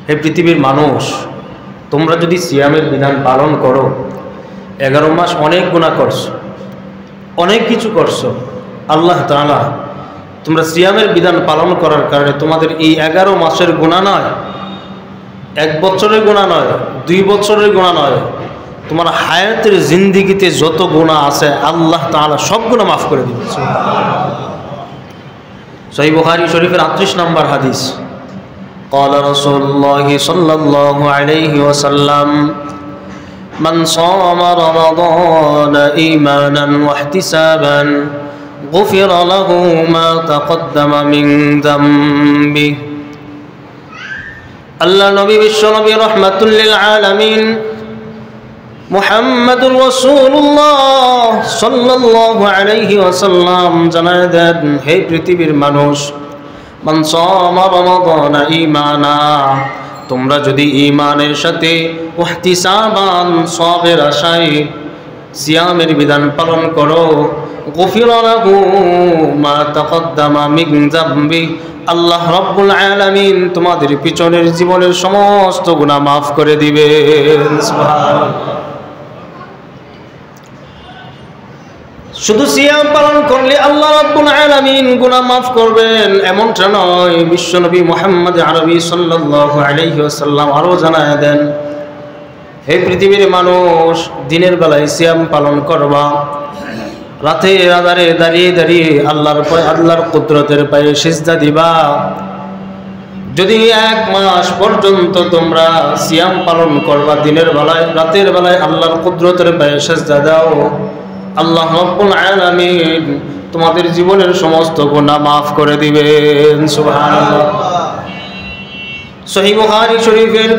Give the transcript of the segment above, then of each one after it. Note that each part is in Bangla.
হে পৃথিবীর মানুষ, তোমরা যদি সিয়ামের বিধান পালন করো, 11 মাস অনেক গুনাহ করছো, অনেক কিছু করছো। আল্লাহ তাআলা তোমরা সিয়ামের বিধান পালন করার কারণে তোমাদের এই 11 মাসের গুনাহ নয়, 1 বছরের গুনাহ নয়, 2 বছরের গুনাহ নয়, তোমার হায়াতের জিন্দেগিতে যত গুনাহ আছে আল্লাহ তাআলা সব গুনাহ মাফ করে দিবে। সহিহ বুখারী শরীফের 38 নম্বর হাদিস, قال رسول الله صلى الله عليه وسلم من صام رمضان إيمانا واحتسابا غفر له ما تقدم من ذنبه। আল্লাহ নবী বিশ্ব নবী রাহমাতুল লিল আলামিন মুহাম্মাদুর রাসূলুল্লাহ সাল্লাল্লাহু আলাইহি ওয়াসাল্লাম জানায় দেন, হে পৃথিবীর মানুষ, মান সামা রমাদান ঈমানা, তোমরা যদি ঈমানের সাথে ইহতিসাবান সওয়াবের আশায় সিয়ামের বিধান পালন করো, গুফিরা লাহু মা তাকদ্দামা মিন যামবি, আল্লাহ রাব্বুল আলামিন তোমাদের পিছনের জীবনের সমস্ত গুনাহ মাফ করে দিবেন। সুবহানাল্লাহ। শুধু সিয়াম পালন করলে আল্লাহ রাব্বুল আলামিন গুনাহ মাফ করবেন এমনটা নয়। বিশ্বনবী মুহাম্মদ আরবি সাল্লাল্লাহু আলাইহি ওয়াসাল্লাম আরো জানায় দেন, হে পৃথিবীর মানুষ, দিনের বেলায় সিয়াম পালন করবা, রাতে আধারে দাঁড়িয়ে দাঁড়িয়ে আল্লাহর কুদরতের পায়ে সিজদা দিবা। যদি 1 মাস পর্যন্ত তোমরা সিয়াম পালন করবা, দিনের বেলায় রাতের বেলায় আল্লাহর কুদরতের পায়ে সিজদা দাও, আল্লাহ রাব্বুল আলামিন তোমাদের জীবনের সমস্ত গুনাহ মাফ করে দিবেন। সুবহানাল্লাহ। সহিহ বুখারী শরীফের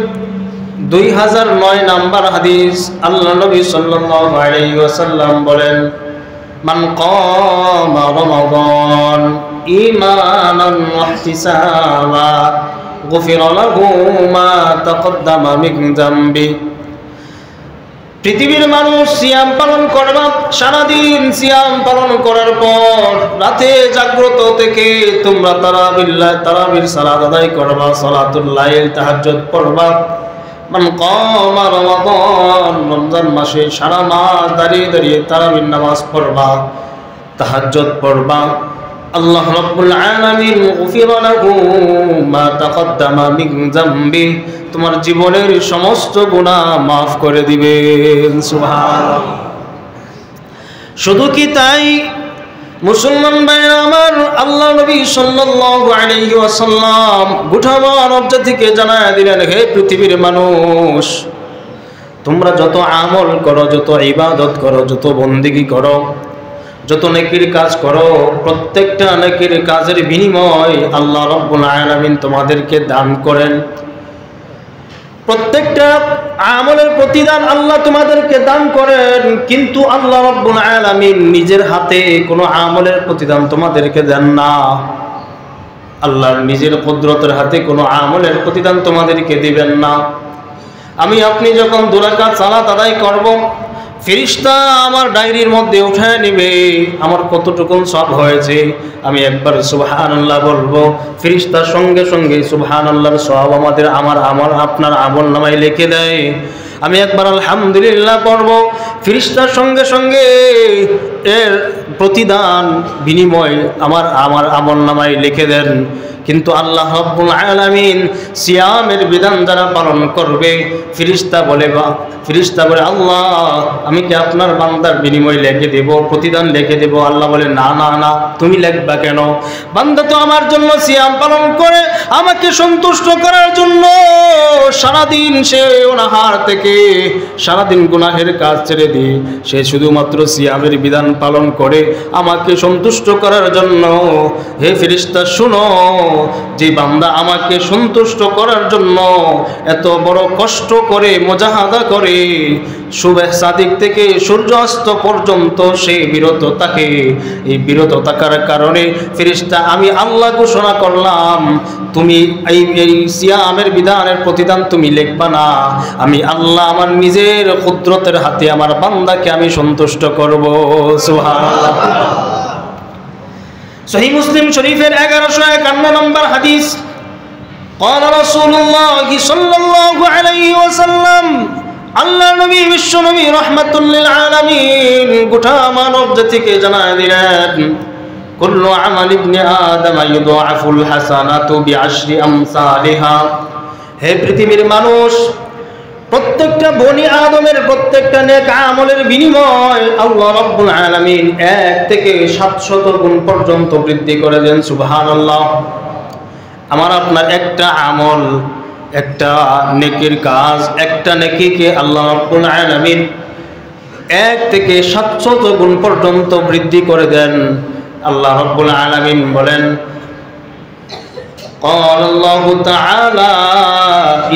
2009 নম্বর হাদিস, আল্লাহ নবী সাল্লাল্লাহু আলাইহি ওয়াসাল্লাম বলেন, মান কামা রমাদান ঈমানান ওয়া ইহতিসাবা গুফিরা লাহু মা তাকদ্দামা মিন যামবি। পৃথিবীর মানুষ সিয়াম পালন করবা, সারাদিন সিয়াম পালন করার পর রাতে জাগ্রত থেকে তোমরা তারাবির সালাত আদায় করবা, সালাতুল লাইল তাহাজ্জুদ পড়বা। মান কামা রমাদান, রমজান মাসে সারা মাস দাঁড়িয়ে দাঁড়িয়ে তারাবির নামাজ পড়বা, তাহাজ্জুদ পড়বা, আল্লাহ রাব্বুল আলামিন গুফিরা লাহু মা তাকদ্দামা মিন যামবি, তোমার জীবনের সমস্ত গুনাহ মাফ করে দিবেন। সুবহানাল্লাহ। শুধু কি তাই মুসলমান ভাইরা আমার, আল্লাহ নবী সাল্লাল্লাহু আলাইহি ওয়াসাল্লাম গোটা মানব জাতিকে জানায় দিলেন, হে পৃথিবীর মানুষ, তোমরা যত আমল করো, যত ইবাদত করো, যত বন্দেগী করো, যত নেকির কাজ করো, প্রত্যেকটা নেকির কাজের বিনিময় আল্লাহ রাব্বুল আলামিন তোমাদেরকে দান করেন। প্রত্যেকটা আমলের প্রতিদান আল্লাহ তোমাদেরকে দান করেন, কিন্তু আল্লাহ রাব্বুল আলামিন নিজের হাতে কোনো আমলের প্রতিদান তোমাদেরকে দেন না। আল্লাহর নিজের কুদরতের হাতে কোনো আমলের প্রতিদান তোমাদেরকে দিবেন না। আমি আপনি যখন 2 রাকাত সালাত আদায় করব, ফেরেশতা আমার ডায়েরির মধ্যে উঠায় নেবে আমার কতটুকু সওয়াব হয়েছে। আমি একবার সুবহানাল্লাহ বলবো, ফেরেশতা সঙ্গে সঙ্গে সুবহানাল্লাহর সওয়াব আমার আপনার আমলনামায় লিখে দেয়। আমি একবার আলহামদুলিল্লাহ পড়ব, ফেরেশতা সঙ্গে সঙ্গে এর প্রতিদান বিনিময় আমার আমলনামায় লিখে দেন। কিন্তু আল্লাহ রাব্বুল আলামিন সিয়ামের বিধান যারা পালন করবে, ফেরেশতা বলে আল্লাহ আমি কি আপনার বান্দার বিনিময় লিখে দেব, প্রতিদান লিখে দেব? আল্লাহ বলে না না না, তুমি লিখবা কেন? বান্দা তো আমার জন্য সিয়াম পালন করে আমাকে সন্তুষ্ট করার জন্য সারাদিন সে অনাহার থেকে সারাদিন গুনাহের কাজ ছেড়ে দিয়ে সে শুধুমাত্র সিয়ামের বিধান পালন করে আমাকে সন্তুষ্ট করার জন্য। হে ফেরেশতা শুনো, যে বান্দা আমাকে সন্তুষ্ট করার জন্য এত বড় কষ্ট করে মুজাহাদা করে, সুবহ সাদিক থেকে সূর্যাস্ত পর্যন্ত সে বিরত থাকে, এই বিরত থাকার কারণে ফেরেশতা আমি আল্লাহ ঘোষণা করলাম, তুমি এই সিয়ামের বিধানের প্রতিদান তুমি লিখবা না, আমি আল্লাহ আমার নিজের কুদরতের হাতে আমার বান্দাকে আমি সন্তুষ্ট করব। সুবহানাল্লাহ। সহিহ মুসলিম শরীফের 1151 নম্বর হাদিস, قال رسول الله صلى الله عليه وسلم আল্লাহ নবী বিশ্ব নবী রাহমাতুল লিল আলামিন গোটা মানব জাতিকে জানায় দিলেন কুল্লু আমাল ইবনে আদম ইউদাফুল হাসানাতু বিআশরি আমসালিহা। হে পৃথিবীর মানুষ, প্রত্যেকটা বনি আদমের প্রত্যেকটা নেক আমলের বিনিময় আল্লাহ রাব্বুল আলামিন 1 থেকে 700 গুণ পর্যন্ত বৃদ্ধি করে দেন। সুবহানাল্লাহ। আমার আপনার একটা আমল, একটা নেকির কাজ, একটা নেকিকে আল্লাহ রাব্বুল আলামিন 1 থেকে 700 গুণ পর্যন্ত বৃদ্ধি করে দেন। আল্লাহ রাব্বুল আলামিন বলেন قال الله تعالى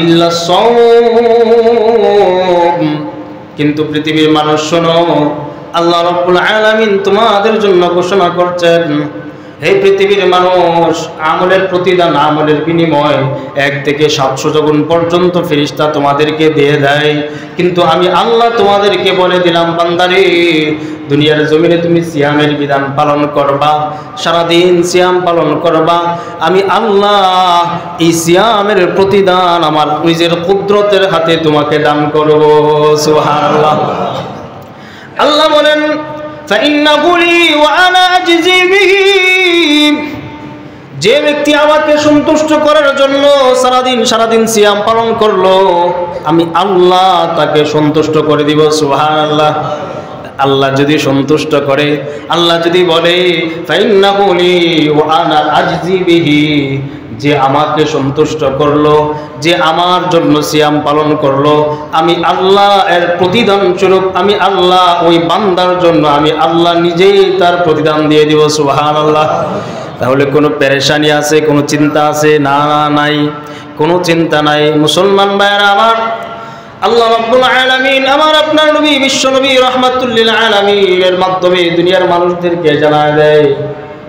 إلا الصوم। কিন্তু পৃথিবীর মানুষ শোনো, আল্লাহ রাব্বুল আলামিন তোমাদের জন্য ঘোষণা করছেন, হে পৃথিবীর মানুষ, আমলের প্রতিদান, আমলের বিনিময় 1 থেকে 700 গুণ পর্যন্ত ফেরেশতা তোমাদেরকে দিয়ে দেয়। কিন্তু আমি আল্লাহ তোমাদেরকে বলে দিলাম, বান্দারে, দুনিয়ার জমিনে তুমি সিয়ামের বিধান পালন করবা, সারাদিন সিয়াম পালন করবা, আমি আল্লাহ এই সিয়ামের প্রতিদান আমার নিজের কুদরতের হাতে তোমাকে দান করব। সুবহানাল্লাহ। আল্লাহ বলেন فإنه لي وأنا أجزي به। যে ব্যক্তি আমাকে সন্তুষ্ট করার জন্য সারাদিন সিয়াম পালন করলো, আমি আল্লাহ তাকে সন্তুষ্ট করে দিব। সুবহানাল্লাহ। আল্লাহ যদি সন্তুষ্ট করে, আল্লাহ যদি বলে ফাইন্নাহু লি ওয়া আনা আজজি বিহি, যে আমাকে সন্তুষ্ট করলো, যে আমার জন্য সিয়াম পালন করলো, আমি আল্লাহ এর প্রতিদান স্বরূপ আমি আল্লাহ ওই বান্দার জন্য আমি আল্লাহ নিজেই তার প্রতিদান দিয়ে দিব। সুবহানাল্লাহ। তাহলে কোনো পেরেশানি আছে, কোনো চিন্তা আছে? না, নাই, কোনো চিন্তা নাই। মুসলমান ভাইরা আমার, আল্লাহ রাব্বুল আলামিন আমার আপনার নবী বিশ্ব নবী রাহমাতুল লিল আলামিনের মাধ্যমে দুনিয়ার মানুষদেরকে জানায় দেয়,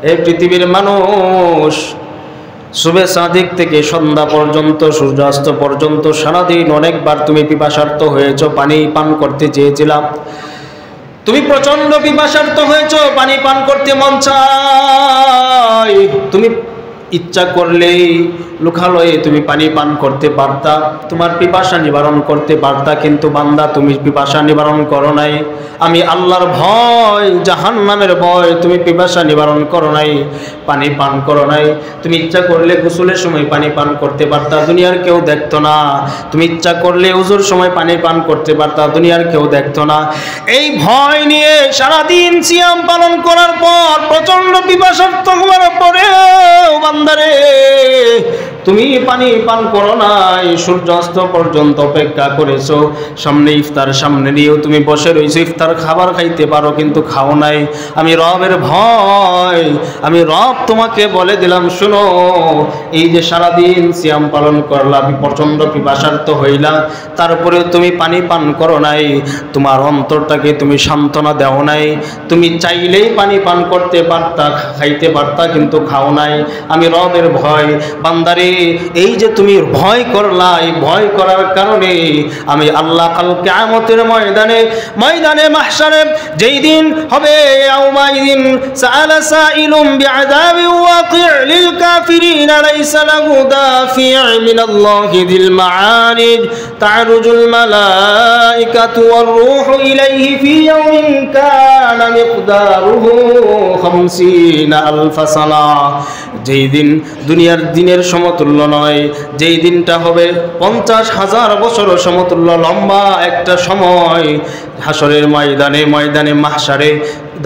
এই পৃথিবীর মানুষ, সুবে সাদিক থেকে সন্ধ্যা পর্যন্ত, সূর্যাস্ত পর্যন্ত সারাদিন অনেকবার তুমি পিপাসার্ত হয়েছো, পানি পান করতে চেয়েছিলাম, তুমি প্রচন্ড পিপাসার্ত হয়েছো, পানি পান করতে মন চায়, তুমি ইচ্ছা করলেই লুকালয়ে তুমি পানি পান করতে পারতা, তোমার পিপাসা নিবারণ করতে পারতা, কিন্তু বান্দা তুমি পিপাসা নিবারণ করো নাই। আমি আল্লাহর ভয়, জাহান্নামের ভয়, তুমি পিপাসা নিবারণ করো নাই, পানি পান করো নাই। তুমি ইচ্ছা করলে গোসলের সময় পানি পান করতে পারতা, দুনিয়ার কেউ দেখতো না। তুমি ইচ্ছা করলে ওযুর সময় পানি পান করতে পারতা, দুনিয়ার কেউ দেখতো না। এই ভয় নিয়ে সারাদিন সিয়াম পালন করার পর, প্রচন্ড পিপাসার্ত হওয়ার পরেও বান্দারে তুমি পানি পান করো নাই, সূর্যাস্ত পর্যন্ত অপেক্ষা করেছো, সামনে ইফতার সামনে নিয়েও তুমি বসে রয়েছো, ইফতার খাবার খাইতে পারো কিন্তু খাও নাই। আমি রবের ভয়, আমি রব তোমাকে বলে দিলাম, শোনো, এই যে সারাদিন সিয়াম পালন করলা, আমি প্রচন্ড পিপাসার্ত হইলা, তারপরে তুমি পানি পান করো নাই, তোমার অন্তরটাকে তুমি সান্ত্বনা দেও নাই, তুমি চাইলেই পানি পান করতে পারতা, খাইতে পারতা, কিন্তু খাও নাই। আমি রবের ভয়, বান্দারে, এই যে তুমি ভয় করলা, এই ভয় করার কারণে আমি আল্লাহ কাল কিয়ামতের ময়দানে মাহশারে যেই দিন হবে, ইয়াউমাইদিন সাআলা সাইলুম বিআযাবি ওয়াকি' লিল কাফিরিন লাইসা লাহু দাফি' মিনাল্লাহি যিল মাআরিজ তা'রুজুল মালাইকাতু ওয়ার রূহু ইলাইহি ফি ইয়াউমিন কানা মিকদারুহু 50 আলফা সানা। যেই দিন দুনিয়ার দিনের সমতুল্য নয়, যেই দিনটা হবে 50,000 বছর সমতুল্য লম্বা একটা সময়, হাসরের ময়দানে মাহশারে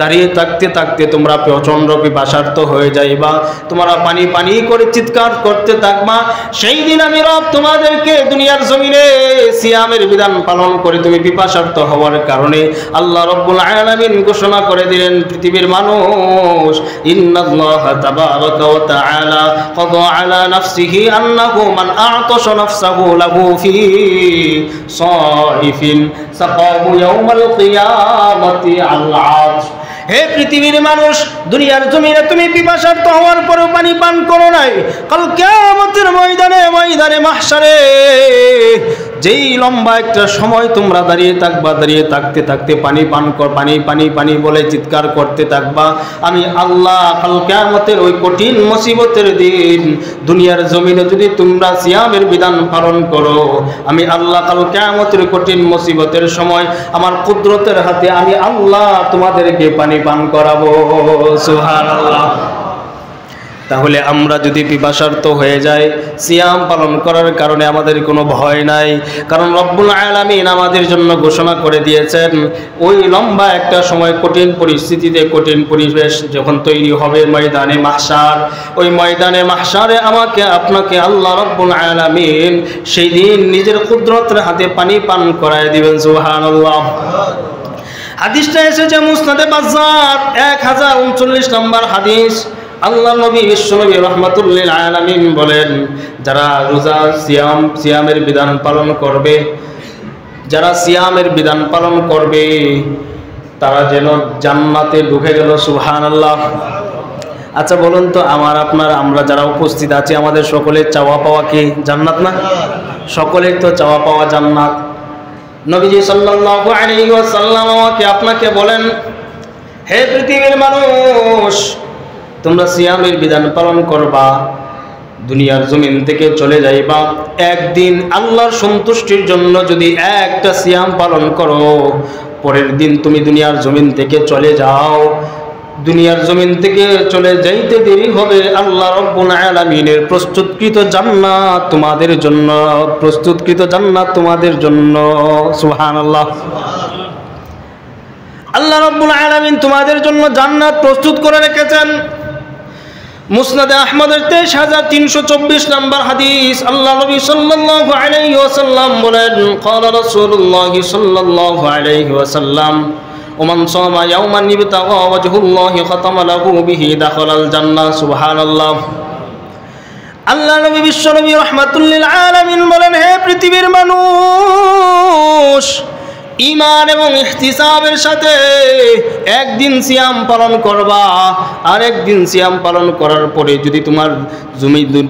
দাঁড়িয়ে থাকতে থাকতে তোমরা প্রচন্ড পিপাসার্ত হয়ে যাইবা, তোমরা পানি পানি করে চিৎকার করতে থাকবা। সেই দিন আমি রব তোমাদেরকে দুনিয়ার জমিনে সিয়ামের বিধান পালন করে তুমি পিপাসার্ত হওয়ার কারণে আল্লাহ রাব্বুল আলামিন ঘোষণা করে দিলেন, পৃথিবীর মানুষ, ইন্নাল্লাহা তাবারাকা ওয়া তাআলা ক্বাদা আলা নাফসিহি আন্নাহু মান আ'তাশা নাফসাহু লাহু ফি সাইফিন সাকাহু ইয়াউমাল কিয়ামাতি আল-আতশ। হে পৃথিবীর মানুষ, দুনিয়ার জমিনে তুমি পিপাসার্ত হওয়ার পরেও পানি পান করো নাই, কাল কিয়ামতের ময়দানে মাহশারে যেই লম্বা একটা সময় তোমরা দাঁড়িয়ে থাকবা, দাঁড়িয়ে থাকতে থাকতে পানি পান কর, পানি পানি পানি বলে চিৎকার করতে থাকবা, আমি আল্লাহ কাল কিয়ামতের ওই কঠিন মুসিবতের দিন দুনিয়ার জমিনে যদি তোমরা সিয়ামের বিধান পালন করো, আমি আল্লাহ কাল কিয়ামতের কঠিন মুসিবতের সময় আমার কুদরতের হাতে আমি আল্লাহ তোমাদেরকে পানি পান করাবো। সুবহানাল্লাহ। তাহলে আমরা যদি পিপাসার্ত হয়ে যাই, সিয়াম পালন করার কারণে আমাদের কোনো ভয় নাই, কারণ রব্বুল আলামিন আমাদের জন্য ঘোষণা করে দিয়েছেন ওই লম্বা একটা সময় কঠিন পরিস্থিতিতে, কঠিন পরিবেশ যখন তৈরি হবে ময়দানে মাহশার, ওই ময়দানে মাহশারে আমাকে আপনাকে আল্লাহ রব্বুল আলামিন সেই দিন নিজের কুদরতের হাতে পানি পান করায় দিবেন। সুবহানাল্লাহ। হাদিসটা এসেছে মুসনাদে বাজ্জার 1039 নম্বর হাদিস। আল্লাহ নবী বিশ্বনবী রাহমাতুল্লিল আলামিন বলেন, যারা রোজা সিয়ামের বিধান পালন করবে, যারা সিয়ামের বিধান পালন করবে তারা যেন জান্নাতে ঢুকে গেল। সুবহানাল্লাহ। আচ্ছা বলুন তো, আমরা যারা উপস্থিত আছি আমাদের সকলের চাওয়া পাওয়া কি জান্নাত না? সকলের তো চাওয়া পাওয়া জান্নাত। নবীজি সাল্লাল্লাহু আলাইহি ওয়াসাল্লাম আমাকে আপনাকে বলেন, হে পৃথিবীর মানুষ, তোমরা সিয়ামের বিধান পালন করবা, দুনিয়ার জমিন থেকে চলে যাইবা, একদিন আল্লাহর সন্তুষ্টির জন্য যদি একটা সিয়াম পালন করো, পরের দিন তুমি দুনিয়ার জমিন থেকে চলে যাও, দুনিয়ার জমিন থেকে চলে যাইতে দেরি হবে, আল্লাহ রব্বুল আলামিনের প্রস্তুতকৃত জান্নাত তোমাদের জন্য, প্রস্তুতকৃত জান্নাত তোমাদের জন্য। সুবহানাল্লাহ। আল্লাহ রব্বুল আলামিন তোমাদের জন্য জান্নাত প্রস্তুত করে রেখেছেন। মুসনাদে আহমদের 23324 নম্বর হাদিস। আল্লাহ নবী সাল্লাল্লাহু আলাইহি ওয়াসাল্লাম বলেন, ক্বালা রাসূলুল্লাহ সাল্লাল্লাহু আলাইহি ওয়াসাল্লাম, ওমান সামা ইয়াওমান ইবতাগা ওয়াজহুল্লাহি খাতামা লাহু বিহি দাখালাল জান্নাহ। সুবহানাল্লাহ। আল্লাহ নবী বিশ্বনবী রাহমাতুল্লিল আলামিন বলেন, হে পৃথিবীর মানুষ, ঈমান এবং ইহতিসাবের সাথে একদিন সিয়াম পালন করবা, আর একদিন সিয়াম পালন করার পরে যদি তোমার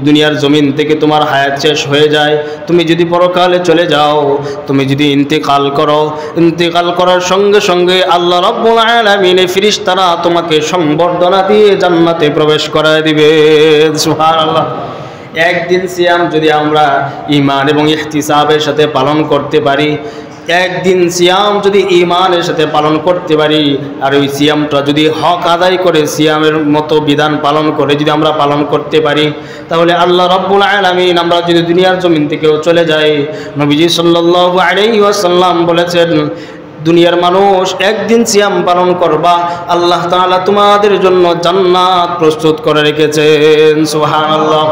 দুনিয়ার জমিন থেকে তোমার হায়াত শেষ হয়ে যায়, তুমি যদি পরকালে চলে যাও, তুমি যদি ইন্তেকাল করো, ইন্তেকাল করার সঙ্গে সঙ্গে আল্লাহ রাব্বুল আলামিন ফেরেশতারা তোমাকে সংবর্ধনা দিয়ে জান্নাতে প্রবেশ করায় দিবে। সুবহানাল্লাহ। একদিন সিয়াম যদি আমরা ঈমান এবং ইহতিসাবের সাথে পালন করতে পারি, একদিন সিয়াম যদি ঈমানের সাথে পালন করতে পারি, আর ওই সিয়ামটা যদি হক আদায় করে সিয়ামের মতো বিধান পালন করে যদি আমরা পালন করতে পারি, তাহলে আল্লাহ রাব্বুল আলামিন আমরা যদি দুনিয়ার জমিন থেকেও চলে যাই, নবীজি সাল্লাল্লাহু আলাইহি ওয়াসাল্লাম বলেছেন, দুনিয়ার মানুষ একদিন সিয়াম পালন করবা, আল্লাহ তাআলা তোমাদের জন্য জান্নাত প্রস্তুত করে রেখেছেন। সুবহানাল্লাহ।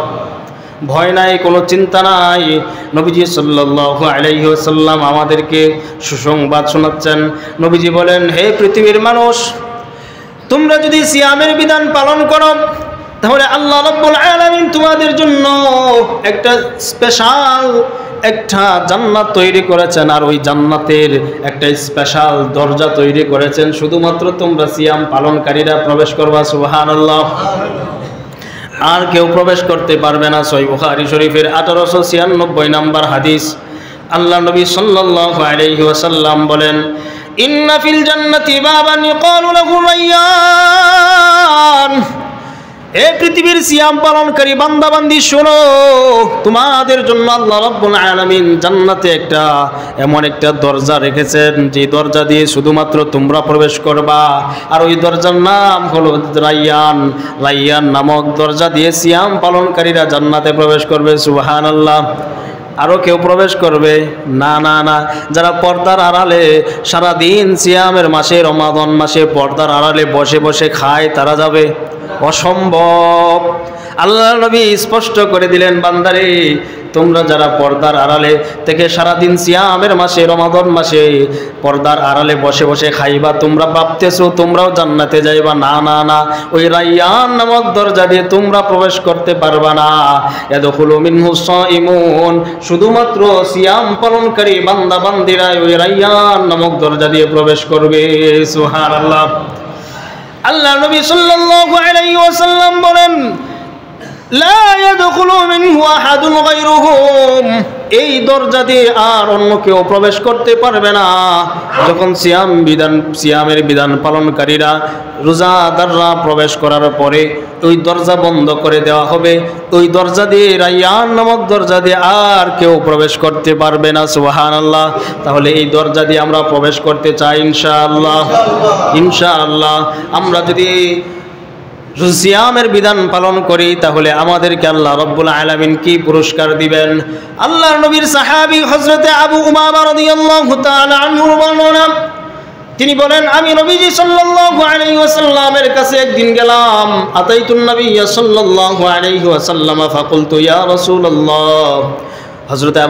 ভয় নাই, কোনো চিন্তা নাই। নবীজি সাল্লাল্লাহু আলাইহি ওয়াসাল্লাম আমাদেরকে সুসংবাদ শোনাচ্ছেন। নবীজি বলেন, হে পৃথিবীর মানুষ, তোমরা যদি সিয়ামের বিধান পালন করো, তাহলে আল্লাহ রাব্বুল আলামিন তোমাদের জন্য একটা স্পেশাল একটা জান্নাত তৈরি করেছেন, আর ওই জান্নাতের একটা স্পেশাল দরজা তৈরি করেছেন, শুধুমাত্র তোমরা সিয়াম পালনকারীরা প্রবেশ করবা। সুবহানাল্লাহ। আর কেউ প্রবেশ করতে পারবে না। সহিহ বুখারী শরীফের 1896 নম্বর হাদিস। আল্লাহ নবী সাল্লাল্লাহু আলাইহি ওয়াসাল্লাম বলেন, ইন্না ফিল জান্নাতি বাবান ইউকালু লাহু রায়্যান। হে পৃথিবীর সিয়াম পালনকারী বান্দা বান্দি, শোনো, তোমাদের জন্য আল্লাহ রাব্বুল আলামিন জান্নাতে এমন একটা দরজা রেখেছেন, যে দরজা দিয়ে শুধুমাত্র তোমরা প্রবেশ করবা, আর ওই দরজার নাম হলো রায়্যান। রায়্যান নামক দরজা দিয়ে সিয়াম পালনকারীরা জান্নাতে প্রবেশ করবে। সুবহানাল্লাহ। আরও কেউ প্রবেশ করবে না? না না। যারা পর্দার আড়ালে সারাদিন সিয়ামের মাসে, রমাদান মাসে পর্দার আড়ালে বসে বসে খায়, তারা যাবে? অসম্ভব। আল্লাহ নবী স্পষ্ট করে দিলেন, বান্দারে, তোমরা যারা পর্দার আড়ালে থেকে সারাদিন সিয়ামের মাসে, রমাদান মাসে পর্দার আড়ালে বসে বসে খাইবা, তোমরা ভাবতেছো তোমরাও জান্নাতে যাইবা। না না না, ওই রায়্যান নামক দরজা দিয়ে তোমরা প্রবেশ করতে পারবা না। ইয়াদখুলু মিনহু সাইমুন, শুধুমাত্র সিয়াম পালনকারী বান্দা বান্দিরা ওই রায়্যান নামক দরজা দিয়ে প্রবেশ করবে। সুবহানাল্লাহ। আল্লাহ নবী সাল্লাল্লাহু আলাইহি ওয়াসাল্লাম বলেন, লা ইয়াদখুলু মিনহু আহাদুন গায়রুহুম, এই দরজা দিয়ে আর অন্য কেউ প্রবেশ করতে পারবে না। যখন সিয়ামের বিধান পালনকারীরা রোজাদাররা প্রবেশ করার পরে ওই দরজা বন্ধ করে দেওয়া হবে। ওই দরজা দিয়ে, রায়্যান নামক দরজা দিয়ে আর কেউ প্রবেশ করতে পারবে না। সুবহানাল্লাহ। তাহলে এই দরজা দিয়ে আমরা প্রবেশ করতে চাই ইনশাআল্লাহ। ইনশাআল্লাহ আমরা যদি সিয়ামের বিধান পালন করি তাহলে আমাদেরকে আল্লাহ রাব্বুল আলামিন কি পুরস্কার দিবেন। আল্লাহর নবীর সাহাবী হযরতে আবু উমামা রাদিয়াল্লাহু তাআলা আনহু বর্ণনা, তিনি বলেন, আমি নবীজি সাল্লাল্লাহু আলাইহি ওয়াসাল্লামের কাছে একদিন গেলাম। আতাইতুন নবিয়্য সাল্লাল্লাহু আলাইহি ওয়াসাল্লাম ফাকুলতু ইয়া রাসূলুল্লাহ। হযরতে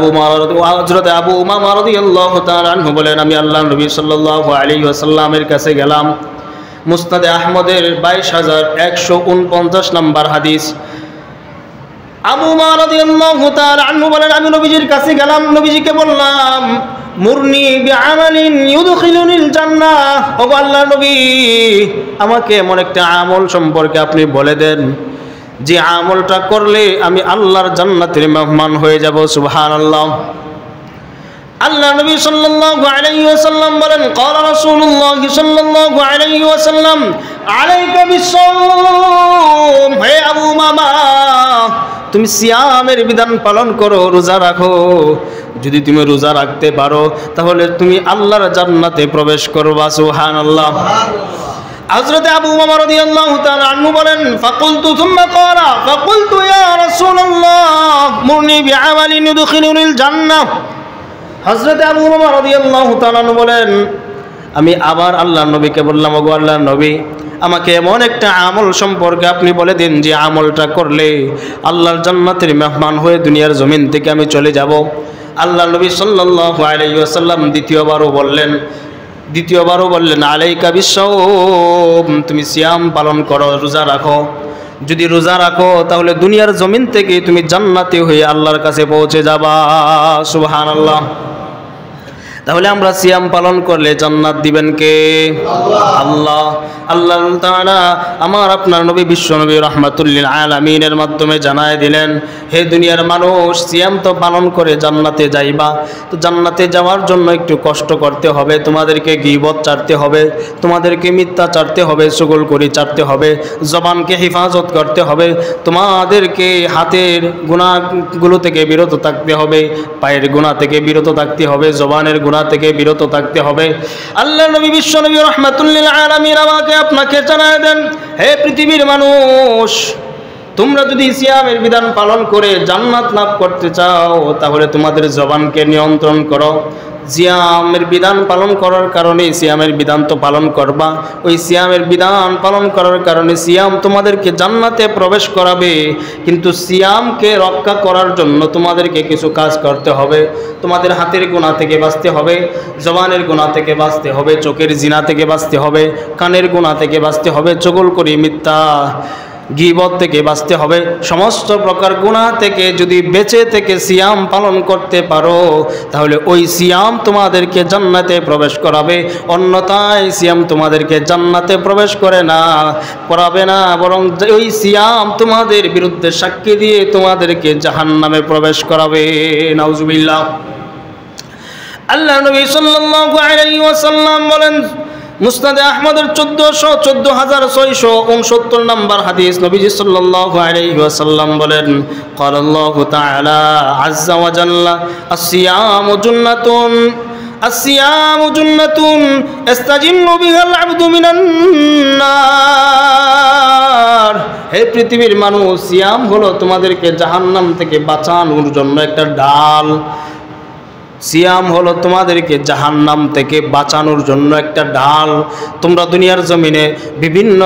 আবু উমামা রাদিয়াল্লাহু তাআলা আনহু বলেন, আমি আল্লাহর নবী সাল্লাল্লাহু আলাইহি ওয়াসাল্লামের কাছে গেলাম। মুসনাদে আহমদের 22,149 নম্বর হাদিস। আবু উমামা রাদিয়াল্লাহু তাআলা আনহু বলেন, আমি নবীজির কাছে গেলাম, নবীজিকে বললাম, মুরনি বিআমালিন ইউদখিলুনিল জান্নাহ। ও আল্লাহর নবী, আমাকে এমন একটা আমল সম্পর্কে আপনি বলে দেন যে আমলটা করলে আমি আল্লাহর জান্নাতের মেহমান হয়ে যাব। সুবহানাল্লাহ। আল্লাহ নবী সাল্লাল্লাহু আলাইহি ওয়াসাল্লাম বলেন, ক্বালা রাসূলুল্লাহ সাল্লাল্লাহু আলাইহি ওয়াসাল্লাম, আলাইকা বিস-সাওম। হে আবু উমামা, তুমি সিয়ামের বিধান পালন করো, রোজা রাখো। যদি তুমি রোজা রাখতে পারো তাহলে তুমি আল্লাহর জান্নাতে প্রবেশ করবা। সুবহানাল্লাহ। হযরত আবু উমামা রাদিয়াল্লাহু তাআলা আনহু বলেন, ফাকুলতু সুম্মা ক্বালা ফাকুলতু ইয়া রাসূলুল্লাহ মুরনি বিআমালিন ইউদখিলুনিল জান্নাহ। হযরত আবু উমামা রাদিয়াল্লাহু তাআলা বলেন, আমি আবার আল্লাহর নবীকে বললাম, ওগো আল্লাহর নবী, আমাকে এমন একটা আমল সম্পর্কে আপনি বলে দিন যে আমলটা করলে আল্লাহর জান্নাতের মেহমান হয়ে দুনিয়ার জমিন থেকে আমি চলে যাব। আল্লাহর নবী সাল্লাল্লাহু আলাইহি ওয়াসাল্লাম দ্বিতীয়বারও বললেন, আলাইকা বিস-সাওম, তুমি সিয়াম পালন করো, রোজা রাখো। যদি রোজা রাখো তাহলে দুনিয়ার জমিন থেকে তুমি জান্নাতে হয়ে আল্লাহর কাছে পৌঁছে যাবা। সুবহানাল্লাহ। তাহলে আমরা সিয়াম পালন করলে জান্নাত দিবেন কে? আল্লাহ। আল্লাহ তাআলা আমার আপনার নবী বিশ্ব নবী রাহমাতুল লিল আলামিনের মাধ্যমে জানায় দিলেন, হে দুনিয়ার মানুষ, সিয়াম তো পালন করে জান্নাতে যাইবা। তো জান্নাতে যাওয়ার জন্য একটু কষ্ট করতে হবে, তোমাদেরকে গীবত ছাড়তে হবে, তোমাদেরকে মিথ্যা ছাড়তে হবে, চুগলখড়ি ছাড়তে হবে, জবানকে হেফাজত করতে হবে, তোমাদেরকে হাতের গুনাহগুলো থেকে বিরত থাকতে হবে, পায়ের গুনাহ থেকে বিরত থাকতে হবে, জবানের গুনাহ থেকে বিরত থাকতে হবে। আল্লাহ নবী বিশ্ব নবী রাহমাতুল লিল আলামিন আমাকে আপনাকে জানায় দেন, হে পৃথিবীর মানুষ, তোমরা যদি সিয়ামের বিধান পালন করে জান্নাত লাভ করতে চাও তাহলে তোমাদের জবানকে নিয়ন্ত্রণ করো। সিয়ামের বিধান পালন করার কারণে, সিয়ামের বিধান তো পালন করবা, ওই সিয়ামের বিধান পালন করার কারণে সিয়াম তোমাদেরকে জান্নাতে প্রবেশ করাবে। কিন্তু সিয়ামকে রক্ষা করার জন্য তোমাদেরকে কিছু কাজ করতে হবে। তোমাদের হাতের গুনাহ থেকে বাঁচতে হবে, জবানের গুনাহ থেকে বাঁচতে হবে, চোখের জিনা থেকে বাঁচতে হবে, কানের গুনাহ থেকে বাঁচতে হবে, চুগলখড়ি, মিথ্যা, গীবত থেকে বাঁচতে হবে। সমস্ত প্রকার গুনাহ থেকে যদি বেঁচে থেকে সিয়াম পালন করতে পারো তাহলে ওই সিয়াম তোমাদেরকে জান্নাতে প্রবেশ করাবে। অন্যথায় সিয়াম তোমাদেরকে জান্নাতে প্রবেশ করাবে না, বরং ওই সিয়াম তোমাদের বিরুদ্ধে সাক্ষী দিয়ে তোমাদেরকে জাহান্নামে প্রবেশ করাবে। নাউজুবিল্লাহ। আল্লাহ নবী সাল্লাল্লাহু আলাইহি ওয়াসাল্লাম বলেন, মুসনাদে আহমদের 14,669 নম্বর হাদিস, নবীজি সাল্লাল্লাহু আলাইহি ওয়াসাল্লাম বলেন, ক্বালা আল্লাহু তাআলা আযজা ওয়া জাল্লা, আস-সিয়ামু জুন্নাতুন, আস-সিয়ামু জুন্নাতুন ইস্তাজিন্নু বিহাল আবদু মিনান নার। হে পৃথিবীর মানুষ, সিয়াম হলো তোমাদেরকে জাহান্নাম থেকে বাঁচানোর জন্য একটা ডাল। সিয়াম হলো তোমাদেরকে জাহান্নাম থেকে বাঁচানোর জন্য একটা ঢাল। তোমরা দুনিয়ার জমিনে বিভিন্ন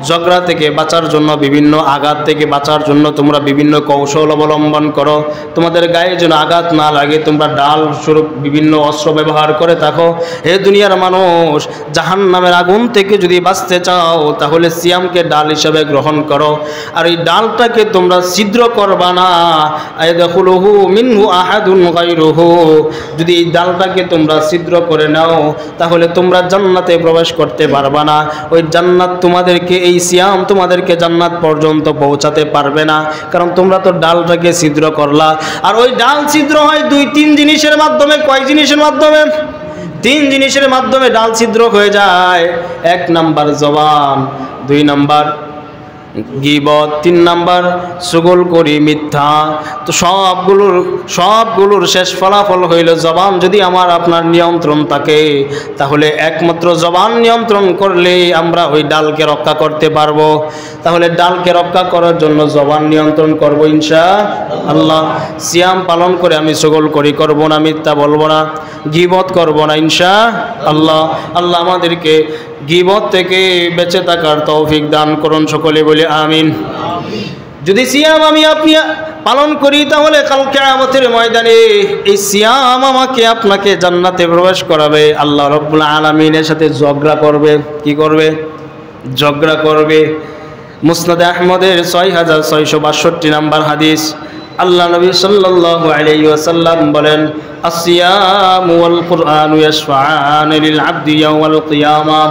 ঝগড়া থেকে বাঁচার জন্য, বিভিন্ন আঘাত থেকে বাঁচার জন্য তোমরা বিভিন্ন কৌশল অবলম্বন করো। তোমাদের গায়ে যেন আঘাত না লাগে তোমরা ঢাল স্বরূপ বিভিন্ন অস্ত্র ব্যবহার করে থাকো। হে দুনিয়ার মানুষ, জাহান্নামের আগুন থেকে যদি বাঁচতে চাও তাহলে সিয়ামকে ডাল হিসাবে গ্রহণ করো। আর এই ডালটাকে তোমরা ছিদ্র করবা না। আয়াদখুলুহু মিনহু আহাদুন গায়রুহু, যদি এই ডালটাকে তোমরা ছিদ্র করে নাও তাহলে তোমরা জান্নাতে প্রবেশ করতে পারবে না। ওই জান্নাত তোমাদেরকে, এই সিয়াম তোমাদেরকে জান্নাত পর্যন্ত পৌঁছাতে পারবে না, কারণ তোমরা তো ডালটাকে ছিদ্র করলা। আর ওই ডাল ছিদ্র হয় 2-3 জিনিসের মাধ্যমে। কয় জিনিসের মাধ্যমে? 3 জিনিসের মাধ্যমে ডাল ছিদ্র হয়ে যায়। 1 নাম্বার জবান, 2 নাম্বার গীবত, 3 নাম্বার চুগলখড়ি, মিথ্যা। তো সবগুলোর শেষ ফলাফল হইল জবান যদি আমার আপনার নিয়ন্ত্রণ থাকে, তাহলে একমাত্র জবান নিয়ন্ত্রণ করলে আমরা ওই ডালকে রক্ষা করতে পারবো। তাহলে ডালকে রক্ষা করার জন্য জবান নিয়ন্ত্রণ করব ইনশাআল্লাহ। সিয়াম পালন করে আমি চুগলখড়ি করব না, মিথ্যা বলবো না, গীবত করব না ইনশাআল্লাহ। আল্লাহ আমাদেরকে গীবত থেকে বেঁচে থাকার তৌফিক দান করুন, সকলে বলি আমিন। যদি সিয়াম আমি আপনি পালন করি তাহলে কাল কিয়ামতের ময়দানে এই সিয়াম আমাকে আপনাকে জান্নাতে প্রবেশ করাবে। আল্লাহ রাব্বুল আলামিনের সাথে ঝগড়া করবে। কি করবে? ঝগড়া করবে। মুসনাদে আহমদের 6662 নাম্বার হাদিস, আল্লাহ নবী সাল্লাল্লাহু আলাইহি ওয়াসাল্লাম বলেন, আসিয়ামু ওয়াল কুরআনু ইয়াশফাআন লিল আবদি ইয়াওমাল কিয়ামাহ।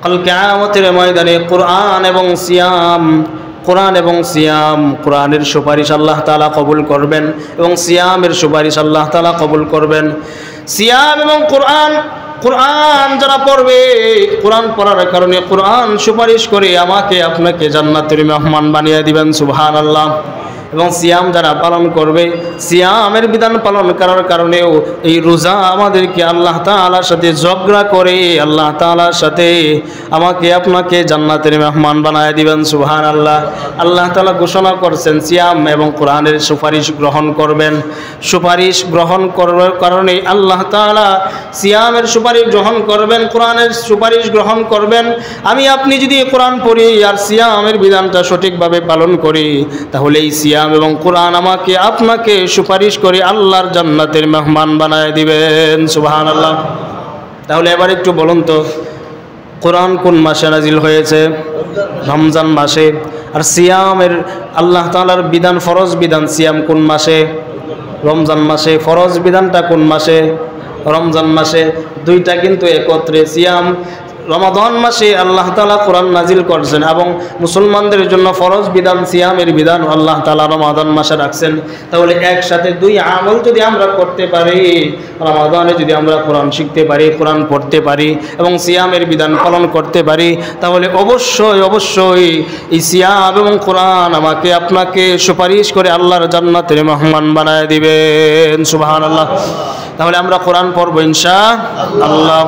কাল কিয়ামতের ময়দানে কোরআন এবং সিয়াম, কোরআনের সুপারিশ আল্লাহ তাআলা কবুল করবেন এবং সিয়ামের সুপারিশ আল্লাহ তাআলা কবুল করবেন। সিয়াম এবং কোরআন যারা পড়বে, কোরআন পড়ার কারণে কোরআন সুপারিশ করে আমাকে আপনাকে জান্নাতের মেহমান বানিয়ে দিবেন, সুবহানাল্লাহ। এবং সিয়াম যারা পালন করবে, সিয়ামের বিধান পালন করার কারণেও এই রোজা আমাদেরকে আল্লাহ তাআলার সাথে ঝগড়া করে আল্লাহ তাআলার সাথে আমাকে আপনাকে জান্নাতের মেহমান বানায় দিবেন, সুবহানাল্লাহ। আল্লাহ তাআলা ঘোষণা করছেন সিয়াম এবং কোরআনের সুপারিশ গ্রহণ করবেন। সুপারিশ গ্রহণ করার কারণে আল্লাহ তাআলা সিয়ামের সুপারিশ গ্রহণ করবেন, কোরআনের সুপারিশ গ্রহণ করবেন। আমি আপনি যদি কোরআন পড়ি আর সিয়ামের বিধানটা সঠিকভাবে পালন করি, তাহলে এই সিয়াম এবং কোরআন আমাকে আপনাকে সুপারিশ করে আল্লাহর জান্নাতের মেহমান বানায় দিবেন, সুবহানাল্লাহ। তাহলে এবার একটু বলুন তো, কোরআন কোন মাসে নাজিল হয়েছে? রমজান মাসে। আর সিয়ামের আল্লাহ তাআলার বিধান, ফরজ বিধান সিয়াম কোন মাসে? রমজান মাসে। ফরজ বিধানটা কোন মাসে? রমজান মাসে। দুইটা কিন্তু একত্রে। সিয়াম রমাদান মাসে আল্লাহ তাআলা কোরআন নাজিল করছেন এবং মুসলমানদের জন্য ফরজ বিধান সিয়ামের বিধান আল্লাহ তাআলা রমাদান মাসে রাখছেন। তাহলে একসাথে 2 আমল যদি আমরা করতে পারি, রমাদানে যদি আমরা কোরআন শিখতে পারি, কোরআন পড়তে পারি এবং সিয়ামের বিধান পালন করতে পারি, তাহলে অবশ্যই এই সিয়াম এবং কোরআন আমাকে আপনাকে সুপারিশ করে আল্লাহর জান্নাতের মেহমান বানায় দিবেন, সুবহানাল্লাহ। তাহলে আমরা কোরআন পড়ব ইনশাআল্লাহ।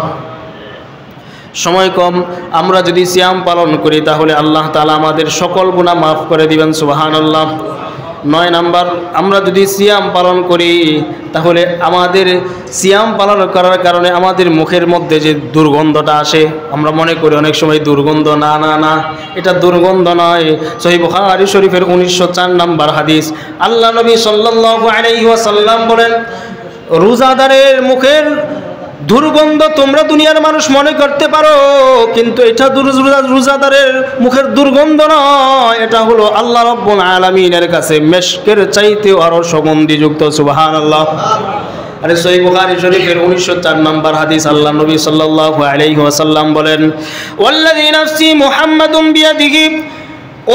সময় কম, আমরা যদি সিয়াম পালন করি তাহলে আল্লাহ তাআলা আমাদের সকল গুনাহ মাফ করে দিবেন, সুবহানাল্লাহ। 9 নাম্বার, আমরা যদি সিয়াম পালন করি তাহলে আমাদের সিয়াম পালন করার কারণে আমাদের মুখের মধ্যে যে দুর্গন্ধটা আসে, আমরা মনে করি অনেক সময় দুর্গন্ধ, না, এটা দুর্গন্ধ নয়। সহিহ বুখারী শরীফের 1904 নাম্বার হাদিস, আল্লাহ নবী সাল্লাল্লাহু আলাইহি ওয়াসাল্লাম বলেন, রোজাদারের মুখের দুর্গন্ধ তোমরা দুনিয়ার মানুষ মনে করতে পারো, কিন্তু এটা রোজাদারের মুখের দুর্গন্ধ নয়, এটা হলো আল্লাহ রাব্বুল আলামিনের কাছে মেশকের চাইতেও আরো সুগন্ধিযুক্ত, সুবহানাল্লাহ। আরে সহিহ বুখারী শরীফের 1904 নাম্বার হাদিস, আল্লাহ নবী সাল্লাল্লাহু আলাইহি ওয়াসাল্লাম বলেন, ওয়াল্লাযী নাফসি মুহাম্মাদুন বিয়াদিহি,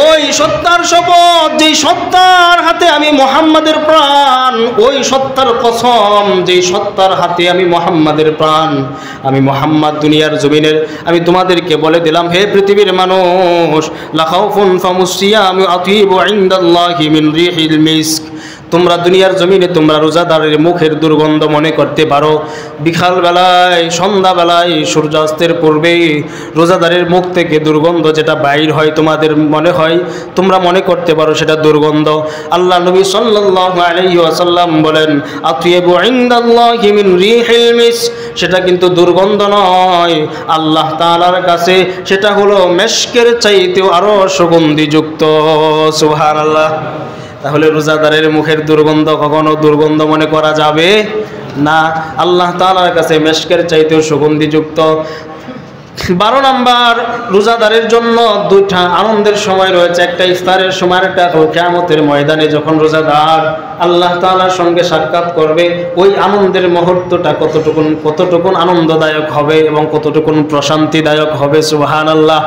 ওই সত্তার শপথ যেই সত্তার হাতে আমি মুহাম্মাদের প্রাণ, ওই সত্তার কসম যেই সত্তার হাতে আমি মুহাম্মাদের প্রাণ, আমি মুহাম্মদ দুনিয়ার জমিনের, আমি তোমাদেরকে বলে দিলাম, হে পৃথিবীর মানুষ, লা খাউফুন ফামুসিয়ামু আতীবু ইনদাল্লাহি মিন রিহিল মিস্ক। তোমরা দুনিয়ার জমিনে তোমরা রোজাদারের মুখের দুর্গন্ধ মনে করতে পারো, বিকালবেলায়, সন্ধ্যাবেলায়, সূর্যাস্তের পূর্বে রোজাদারের মুখ থেকে দুর্গন্ধ যেটা বাইর হয়, তোমাদের মনে হয়, তোমরা মনে করতে পারো সেটা দুর্গন্ধ। আল্লাহ নবী সাল্লাল্লাহু আলাইহি ওয়াসাল্লাম বলেন, আতিয়াবু ইনদাল্লাহি মিন রিহিল মিস্ক, সেটা কিন্তু দুর্গন্ধ নয়, আল্লাহ তাআলার কাছে সেটা হলো মেশকের চাইতেও আরো সুগন্ধিযুক্ত, সুবহানাল্লাহ। তাহলে রোজাদারের মুখের দুর্গন্ধ কখনো দুর্গন্ধ মনে করা যাবে না, আল্লাহ তাআলার কাছে মেশকের চাইতেও সুগন্ধিযুক্ত। 12 নাম্বার, রোজাদারের জন্য দুইটা আনন্দের সময় রয়েছে, একটা ইফতারের সময়, একটা কিয়ামতের ময়দানে যখন রোজাদার আল্লাহ তাআলার সঙ্গে সাক্ষাৎ করবে, ওই আনন্দের মুহূর্তটা কতটুকুন আনন্দদায়ক হবে এবং কতটুকুন প্রশান্তিদায়ক হবে। সুবহানাল্লাহ।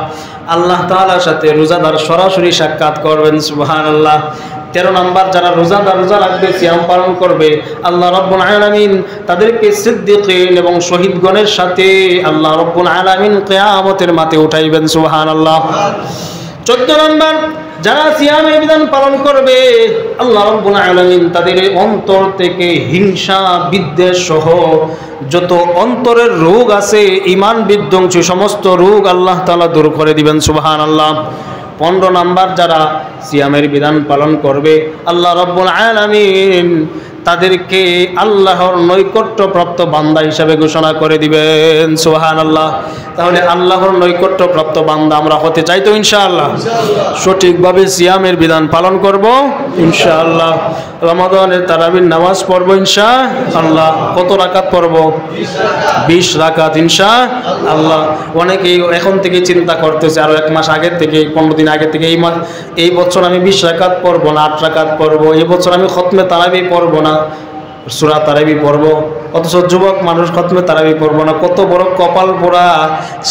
আল্লাহ তাআলার সাথে রোজাদার সরাসরি সাক্ষাৎ করবেন। সুবহানাল্লাহ। 13 নাম্বার, যারা রোজাদার রোজা রাখবে, সিয়াম পালন করবে, আল্লাহ রাব্বুল আলামিন তাদেরকে সিদ্দিকিন এবং শহীদগণের সাথে আল্লাহ রাব্বুল আলামিন কিয়ামতের মাঠে উঠাইবেন। সুবহানাল্লাহ। 14 নাম্বার, যারা সিয়ামের বিধান পালন করবে, আল্লাহ রাব্বুল আলামিন তাদের অন্তর থেকে হিংসা, বিদ্বেষ সহ যত অন্তরের রোগ আছে, ঈমান বিধ্বংসী সমস্ত রোগ আল্লাহ তাআলা দূর করে দিবেন। সুবহানাল্লাহ। 15 নাম্বার, যারা সিয়ামের বিধান পালন করবে, আল্লাহ রাব্বুল আলামিন তাদেরকে আল্লাহর নৈকট্যপ্রাপ্ত বান্দা হিসাবে ঘোষণা করে দিবেন। সুবহানাল্লাহ। তাহলে আল্লাহর নৈকট্যপ্রাপ্ত বান্দা আমরা হতে চাই তো ইনশাআল্লাহ? সঠিকভাবে সিয়ামের বিধান পালন করব ইনশাআল্লাহ। রমাদানের তারাবির নামাজ পড়ব ইনশাআল্লাহ। কত রাকাত পড়ব? 20 রাকাত ইনশাআল্লাহ। অনেকেই এখন থেকে চিন্তা করতেছে, আরো 1 মাস আগের থেকে, 15 দিন আগে থেকে, এই বছর আমি 20 রাকাত পড়ব না, 8 রাকাত পড়ব, এই বছর আমি খতমে তারাবি পড়ব না, সূরা তারাবি পড়ব। অথচ যুবক মানুষ খতমে তারাবি পড়ব না। কত বড় কপাল পোড়া!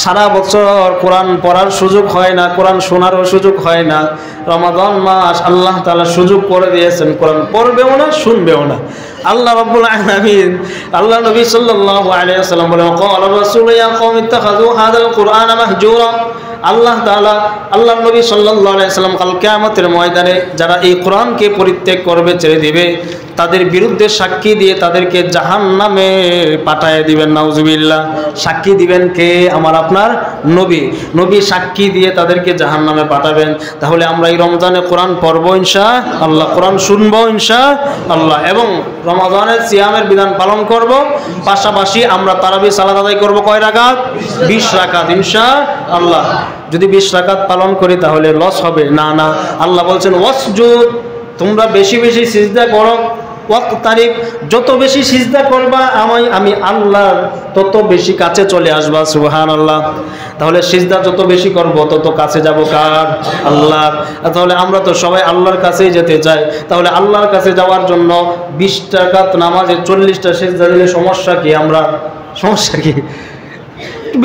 সারা বছর কোরআন পড়ার সুযোগ হয় না, কোরআন শোনারও সুযোগ হয় না। রমাদান মাস আল্লাহ তাআলা সুযোগ করে দিয়েছেন, কোরআন পড়বেও না, শুনবেও না। আল্লাহ রাব্বুল আলামিন, আল্লাহ নবী সাল্লাল্লাহু আলাইহি ওয়াসাল্লাম বলেন, ক্বালা রাসূলু ইয়া কওমি ইত্তাখাযু হাযাল কুরআনা মাহজুরা। আল্লাহ তাআলা, আল্লাহ নবী সাল্লাল্লাহু আলাইহি ওয়াসাল্লাম কাল কিয়ামতের ময়দানে যারা এই কোরআনকে পরিত্যাগ করবে, ছেড়ে দিবে, তাদের বিরুদ্ধে সাক্ষী দিয়ে তাদেরকে জাহান্নামে পাঠায় দিবেন। নাউজুবিল্লাহ। সাক্ষী দিবেন কে? আমার আপনার নবী। নবী সাক্ষী দিয়ে তাদেরকে জাহান্নামে পাঠাবেন। তাহলে আমরা এই রমজানে কোরআন পড়বো ইনশাআল্লাহ, কোরআন শুনবো ইনশাআল্লাহ, এবং রমজানের সিয়ামের বিধান পালন করব। পাশাপাশি আমরা তারাবি সালাত আদায় করব কয় রাকাত? 20 রাকাত ইনশাআল্লাহ। যদি 20 রাকাত পালন করি তাহলে লস হবে না। না, আল্লাহ বলছেন ওয়াসজুদ, তোমরা বেশি বেশি সিজদা করো, ওয়াক্তারিব, যত বেশি সিজদা করবা আমি আল্লাহর তত বেশি কাছে চলে আসবা। সুবহানাল্লাহ। তাহলে সিজদা যত বেশি করব তত কাছে যাব কার? আল্লাহর। তাহলে আমরা তো সবাই আল্লাহর কাছেই যেতে চাই। তাহলে আল্লাহর কাছে যাওয়ার জন্য 20 রাকাত নামাজে 40টা সিজদা দিলে সমস্যা কি? সমস্যা কি?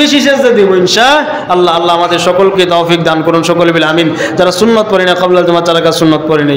বেশি সিজদা দিব ইনশাআল্লাহ। আল্লাহ আমাদের সকলকে তৌফিক দান করুন। সকলে বলে আমিন। যারা সুন্নত পড়ে না, ক্বাবলা জামাত, যারা সুন্নত পড়ে না,